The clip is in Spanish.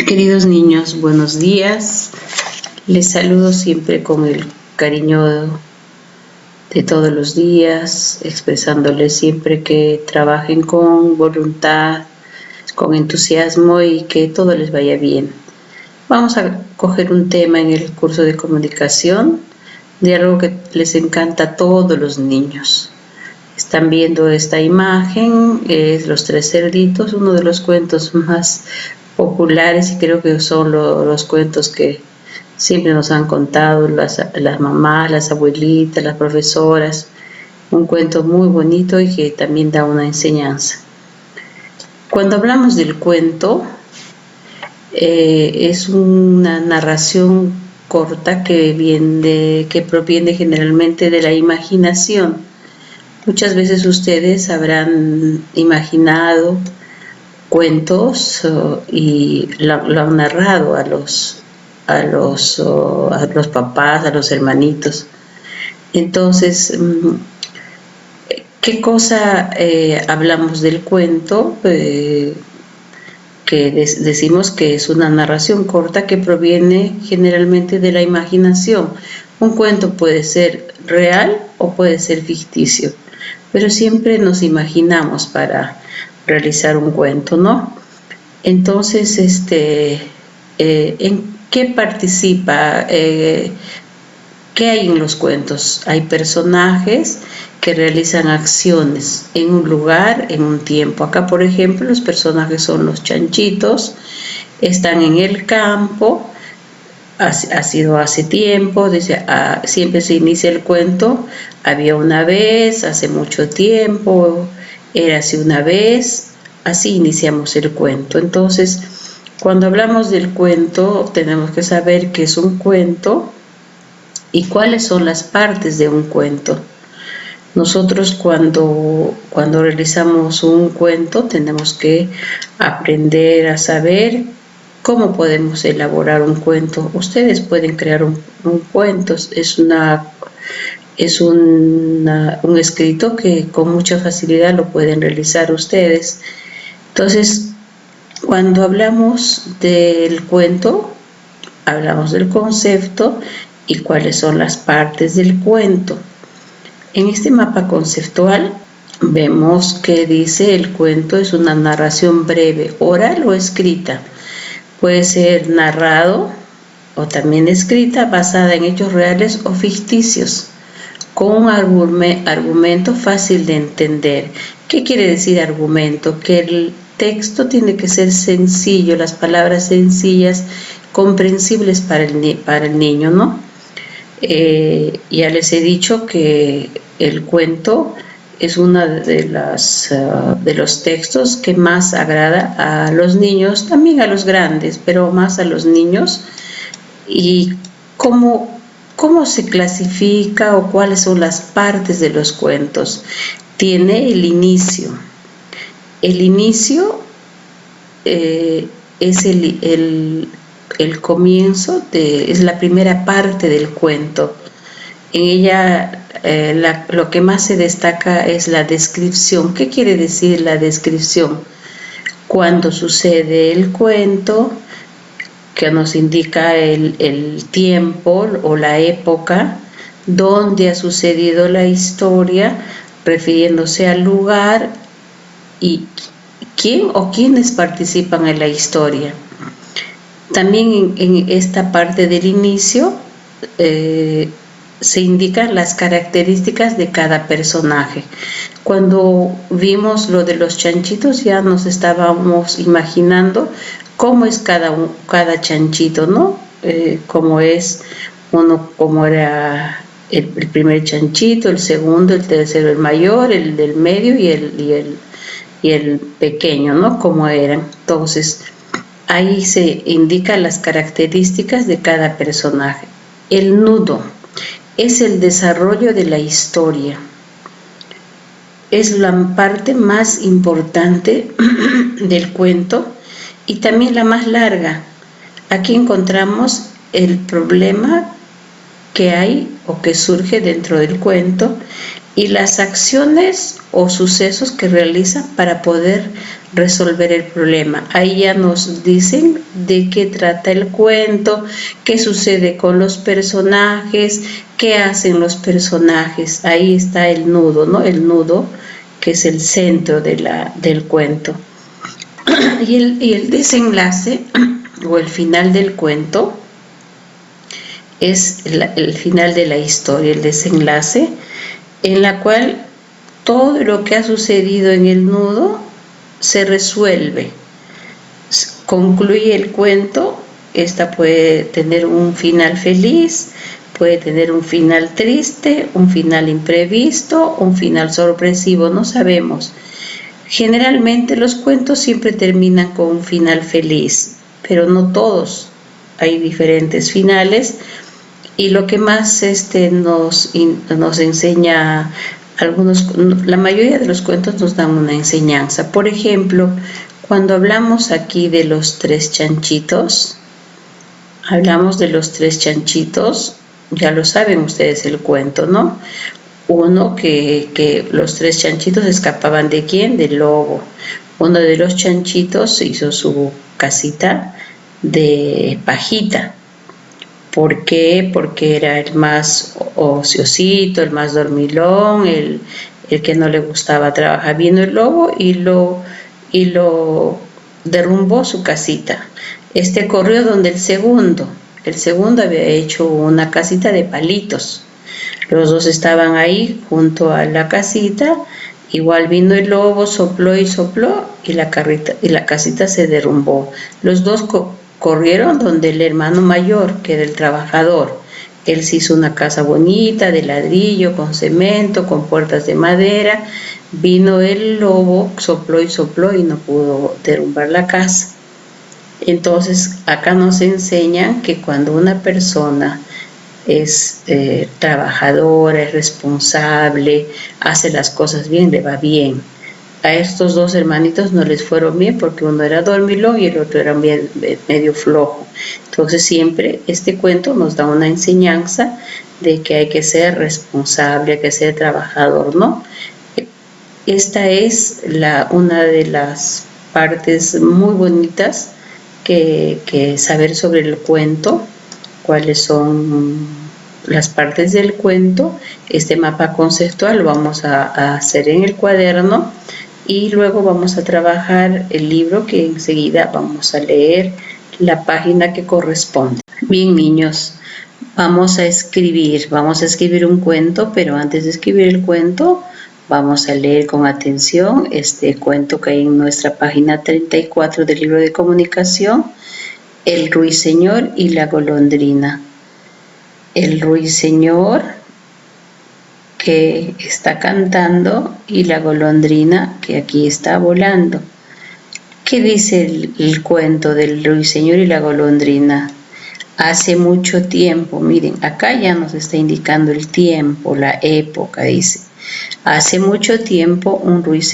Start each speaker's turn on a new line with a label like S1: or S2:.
S1: Queridos niños, buenos días. Les saludo siempre con el cariño de todos los días, expresándoles siempre que trabajen con voluntad, con entusiasmo y que todo les vaya bien. Vamos a coger un tema en el curso de comunicación de algo que les encanta a todos los niños. Están viendo esta imagen, es Los Tres Cerditos, uno de los cuentos más populares y creo que son los cuentos que siempre nos han contado las mamás, las abuelitas, las profesoras. Un cuento muy bonito y que también da una enseñanza. Cuando hablamos del cuento, es una narración corta que proviene generalmente de la imaginación. Muchas veces ustedes habrán imaginado cuentos y lo han narrado a los papás, a los hermanitos. Entonces, ¿qué cosa hablamos del cuento? Que decimos que es una narración corta que proviene generalmente de la imaginación. Un cuento puede ser real o puede ser ficticio, pero siempre nos imaginamos para realizar un cuento, ¿no? Entonces, ¿en qué participa? ¿Qué hay en los cuentos? Hay personajes que realizan acciones en un lugar, en un tiempo. Acá, por ejemplo, los personajes son los chanchitos, están en el campo, ha sido hace tiempo, siempre se inicia el cuento, había una vez, hace mucho tiempo, érase una vez, así iniciamos el cuento. Entonces, cuando hablamos del cuento, tenemos que saber qué es un cuento y cuáles son las partes de un cuento. Nosotros cuando realizamos un cuento tenemos que aprender a saber cómo podemos elaborar un cuento. Ustedes pueden crear un cuento, es un escrito que con mucha facilidad lo pueden realizar ustedes. Entonces, cuando hablamos del cuento, hablamos del concepto y cuáles son las partes del cuento. En este mapa conceptual vemos que dice el cuento es una narración breve, oral o escrita. Puede ser narrado o también escrita, basada en hechos reales o ficticios, con un argumento fácil de entender. ¿Qué quiere decir argumento? Que el texto tiene que ser sencillo, las palabras sencillas, comprensibles para el niño, ¿no? Ya les he dicho que el cuento es uno de los textos que más agrada a los niños, también a los grandes, pero más a los niños. ¿Y cómo se clasifica o cuáles son las partes de los cuentos? Tiene el inicio. El inicio es el comienzo, es la primera parte del cuento. En ella lo que más se destaca es la descripción. ¿Qué quiere decir la descripción? Cuando sucede el cuento, que nos indica el tiempo o la época donde ha sucedido la historia, refiriéndose al lugar y quién o quiénes participan en la historia. También en esta parte del inicio se indican las características de cada personaje. Cuando vimos lo de los chanchitos ya nos estábamos imaginando cómo es cada chanchito, ¿no? Cómo es uno, cómo era el primer chanchito, el segundo, el tercero, el mayor, el del medio y el pequeño, ¿no? Cómo eran. Entonces, ahí se indican las características de cada personaje. El nudo es el desarrollo de la historia. Es la parte más importante del cuento y también la más larga. Aquí encontramos el problema que hay o que surge dentro del cuento, y las acciones o sucesos que realizan para poder resolver el problema. Ahí ya nos dicen de qué trata el cuento, qué sucede con los personajes, qué hacen los personajes. Ahí está el nudo, ¿no? El nudo, que es el centro del cuento. Y el desenlace o el final del cuento es el final de la historia, el desenlace, en la cual todo lo que ha sucedido en el nudo se resuelve. Concluye el cuento. Esta puede tener un final feliz, puede tener un final triste, un final imprevisto, un final sorpresivo, no sabemos. Generalmente los cuentos siempre terminan con un final feliz, pero no todos. Hay diferentes finales, y lo que más nos enseña la mayoría de los cuentos nos dan una enseñanza. Por ejemplo, cuando hablamos aquí de los tres chanchitos, ya lo saben ustedes el cuento, ¿no? Uno que los tres chanchitos escapaban ¿de quién? Del lobo. Uno de los chanchitos hizo su casita de pajita. ¿Por qué? Porque era el más ociosito, el más dormilón, el que no le gustaba trabajar. Vino el lobo y lo derrumbó su casita. Corrió donde el segundo había hecho una casita de palitos. Los dos estaban ahí junto a la casita. Igual vino el lobo, sopló y sopló, y la casita se derrumbó. Los dos corrieron donde el hermano mayor, que era el trabajador. Él se hizo una casa bonita de ladrillo, con cemento, con puertas de madera. Vino el lobo, sopló y sopló y no pudo derrumbar la casa. Entonces acá nos enseñan que cuando una persona es trabajadora, es responsable, hace las cosas bien, le va bien. A estos dos hermanitos no les fueron bien porque uno era dormilón y el otro era medio flojo. Entonces siempre este cuento nos da una enseñanza de que hay que ser responsable, hay que ser trabajador, ¿no? Esta es una de las partes muy bonitas que saber sobre el cuento, cuáles son las partes del cuento. Este mapa conceptual lo vamos a hacer en el cuaderno y luego vamos a trabajar el libro, que enseguida vamos a leer la página que corresponde. Bien, niños, vamos a escribir un cuento, pero antes de escribir el cuento vamos a leer con atención este cuento que hay en nuestra página 34 del libro de comunicación, El ruiseñor y la golondrina. El ruiseñor que está cantando y la golondrina que aquí está volando. ¿Qué dice el cuento del ruiseñor y la golondrina? Hace mucho tiempo, miren, acá ya nos está indicando el tiempo, la época, dice. Hace mucho tiempo un ruiseñor